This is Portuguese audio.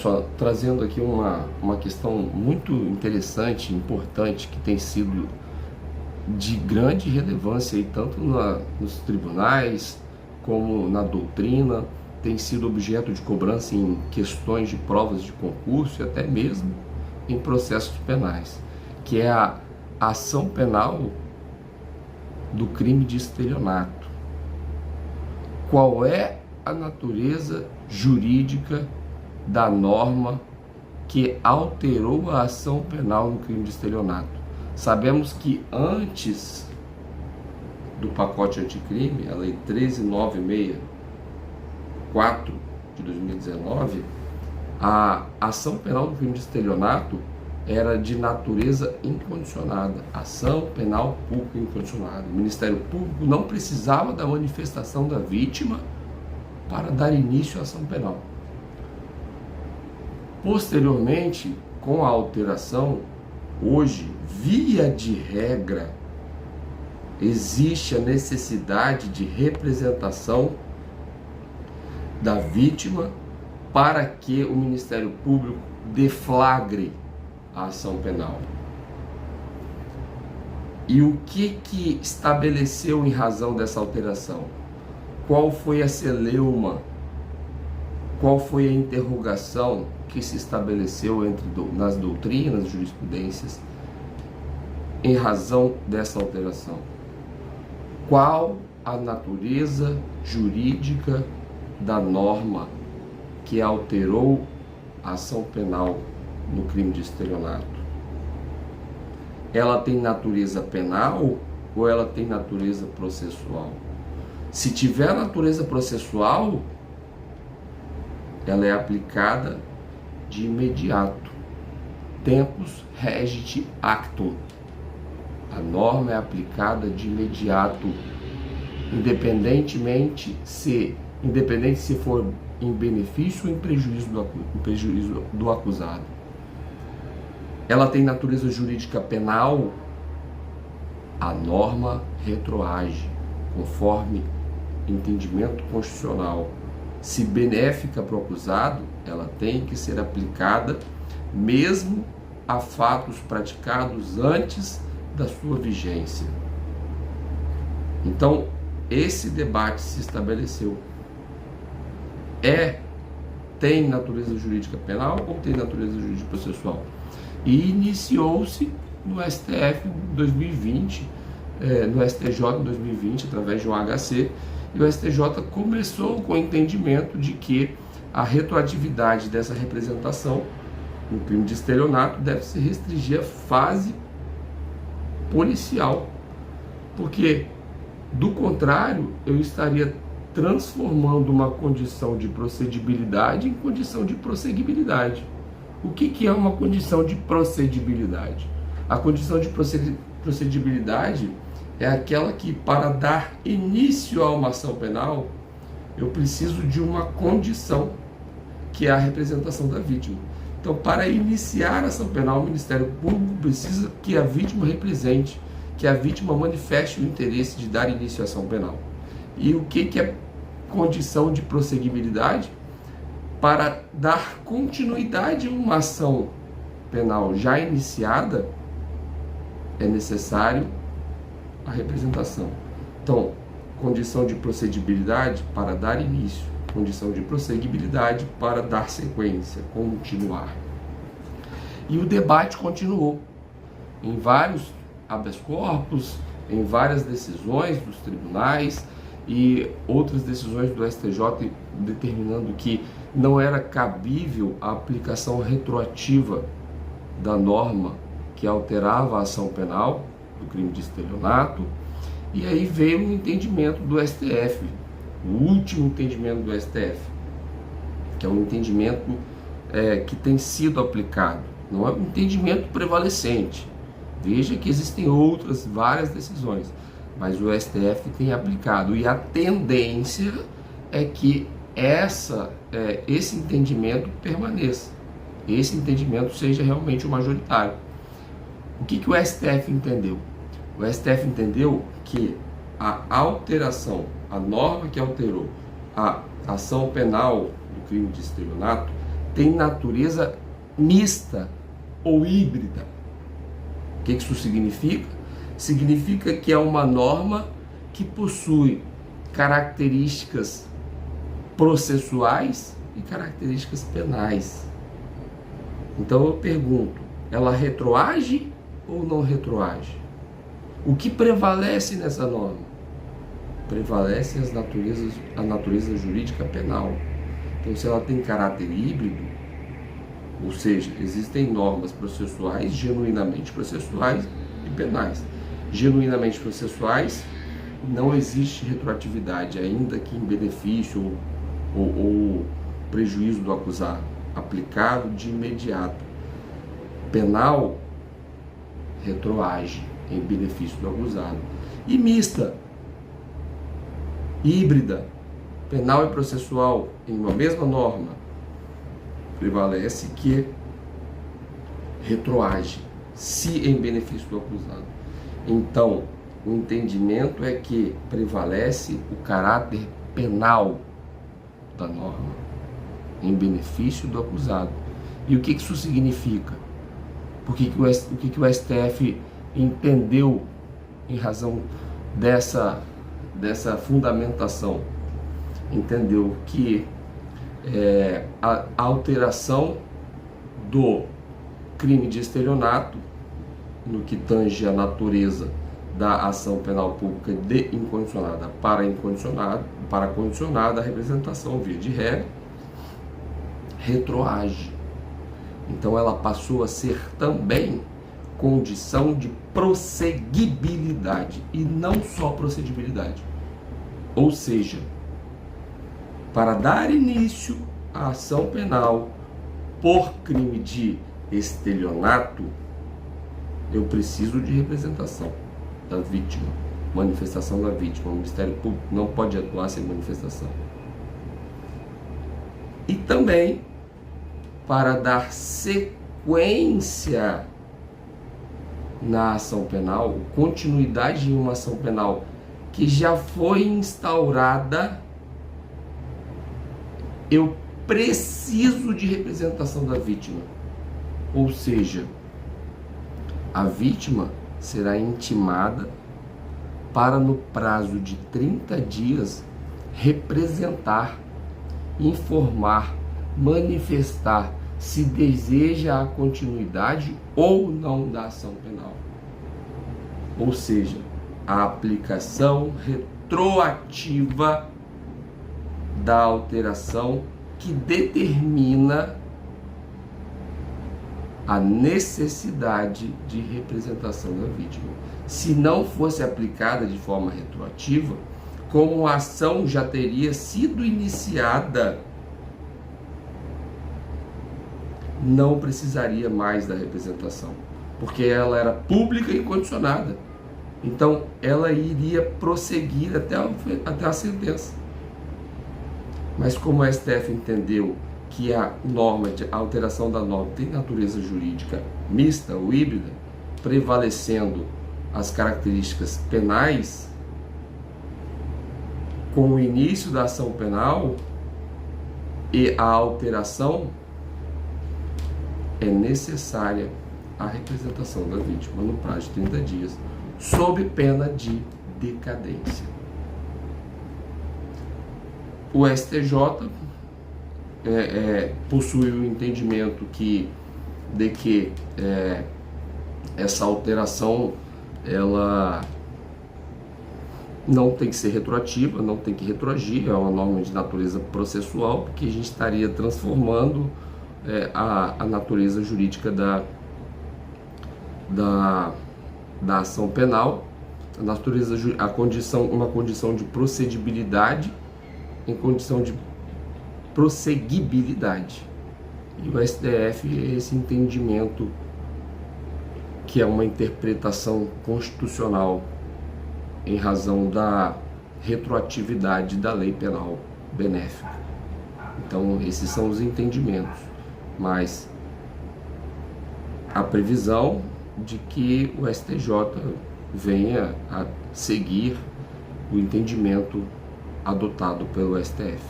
pessoal, trazendo aqui uma questão muito interessante, importante, que tem sido de grande relevância aí, tanto nos tribunais como na doutrina, tem sido objeto de cobrança em questões de provas de concurso e até mesmo em processos penais, que é a ação penal do crime de estelionato. Qual é a natureza jurídica da norma que alterou a ação penal no crime de estelionato? Sabemos que antes do pacote anticrime, a Lei 13.964 de 2019, a ação penal do crime de estelionato era de natureza incondicionada, ação penal pública incondicionada. O Ministério Público não precisava da manifestação da vítima para dar início à ação penal. Posteriormente, com a alteração, hoje, via de regra, existe a necessidade de representação da vítima para que o Ministério Público deflagre a ação penal. E o que estabeleceu em razão dessa alteração? Qual foi a celeuma? Qual foi a interrogação que se estabeleceu nas doutrinas, jurisprudências, em razão dessa alteração? Qual a natureza jurídica da norma que alterou a ação penal no crime de estelionato? Ela tem natureza penal ou ela tem natureza processual? Se tiver natureza processual, ela é aplicada de imediato. Tempus regit actum. A norma é aplicada de imediato, independente se for em benefício ou em prejuízo do acusado. Ela tem natureza jurídica penal, a norma retroage, conforme entendimento constitucional. Se benéfica para o acusado, ela tem que ser aplicada mesmo a fatos praticados antes da sua vigência. Então, esse debate se estabeleceu. Tem natureza jurídica penal ou tem natureza jurídica processual? E iniciou-se no STF em 2020, no STJ em 2020, através de um HC, e o STJ começou com o entendimento de que a retroatividade dessa representação no crime de estelionato deve se restringir à fase policial, porque, do contrário, eu estaria transformando uma condição de procedibilidade em condição de prosseguibilidade. O que é uma condição de procedibilidade? A condição de procedibilidade é aquela que, para dar início a uma ação penal, eu preciso de uma condição, que é a representação da vítima. Então, para iniciar a ação penal, o Ministério Público precisa que a vítima represente, que a vítima manifeste o interesse de dar início à ação penal. E o que é condição de prosseguibilidade? Para dar continuidade a uma ação penal já iniciada, é necessário a representação. Então, condição de procedibilidade para dar início, condição de prosseguibilidade para dar sequência, continuar. E o debate continuou em vários habeas corpus, em várias decisões dos tribunais e outras decisões do STJ determinando que não era cabível a aplicação retroativa da norma que alterava a ação penal do crime de estelionato. E aí veio um entendimento do STF, o último entendimento do STF, que é um entendimento que tem sido aplicado, não é um entendimento prevalecente. Veja que existem várias decisões, mas o STF tem aplicado, e a tendência é que esse entendimento permaneça, esse entendimento seja realmente o majoritário. O que o STF entendeu? O STF entendeu que a alteração, a norma que alterou a ação penal do crime de estelionato, tem natureza mista ou híbrida. O que isso significa? Significa que é uma norma que possui características processuais e características penais. Então eu pergunto, ela retroage ou não retroage? O que prevalece nessa norma? Prevalece a natureza jurídica penal. Então, se ela tem caráter híbrido, ou seja, existem normas processuais, genuinamente processuais e penais. Genuinamente processuais, não existe retroatividade, ainda que em benefício ou prejuízo do acusado, aplicado de imediato. Penal, retroage em benefício do acusado. E mista, híbrida, penal e processual em uma mesma norma, prevalece que retroage, se em benefício do acusado. Então, o entendimento é que prevalece o caráter penal da norma em benefício do acusado. E o que isso significa? O que o STF entendeu em razão dessa fundamentação? Entendeu que a alteração do crime de estelionato, no que tange a natureza da ação penal pública de incondicionada para condicionada, a representação via de regra retroage. Então ela passou a ser também condição de prosseguibilidade e não só procedibilidade. Ou seja, para dar início à ação penal por crime de estelionato, eu preciso de representação da vítima, manifestação da vítima. O Ministério Público não pode atuar sem manifestação. E também para dar sequência na ação penal, continuidade em uma ação penal que já foi instaurada, eu preciso de representação da vítima. Ou seja, a vítima será intimada para, no prazo de 30 dias, representar, informar, manifestar se deseja a continuidade ou não da ação penal. Ou seja, a aplicação retroativa da alteração que determina a necessidade de representação da vítima. Se não fosse aplicada de forma retroativa, como a ação já teria sido iniciada, não precisaria mais da representação, porque ela era pública e condicionada. Então, ela iria prosseguir até a sentença. Mas como o STF entendeu que a alteração da norma tem natureza jurídica mista ou híbrida, prevalecendo as características penais, com o início da ação penal e a alteração, é necessária a representação da vítima no prazo de 30 dias, sob pena de decadência. O STJ possui o entendimento de que essa alteração ela não tem que ser retroativa, não tem que retroagir, é uma norma de natureza processual, porque a gente estaria transformando a natureza jurídica da ação penal, uma condição de procedibilidade em condição de prosseguibilidade. E o STF, esse entendimento, que é uma interpretação constitucional em razão da retroatividade da lei penal benéfica. Então, esses são os entendimentos, mas a previsão de que o STJ venha a seguir o entendimento adotado pelo STF.